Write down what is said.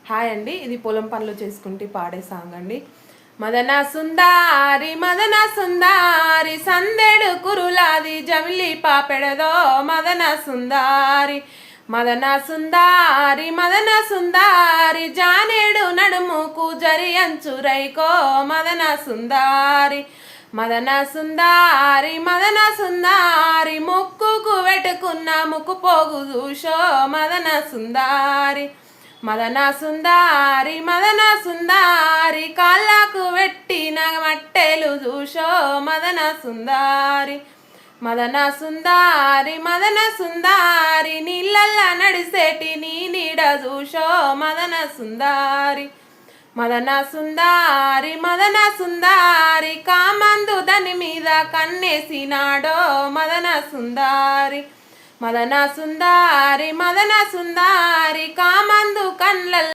Hi అండి, ఇది పొలం పనులు చేసుకుంటే పాడే సాంగ్ అండి. మదన సుందారి సందెడు కురులాది జమిలి పాపెడదో మదన సుందారి జానేడు నడుముకు జరియంచురైకో మదన సుందారి ముక్కుకు వెటుకున్న ముక్కు పోగు చూషో మదన సుందారి కాళ్ళకు పెట్టిన మట్టెలు చూషో మదన సుందారి నీళ్ళల్ల నడిసేటి నీ నీడ చూషో మదన సుందారి కామందు దాని మీద కన్నేసినాడో మదన సుందారి కామందు కన్ల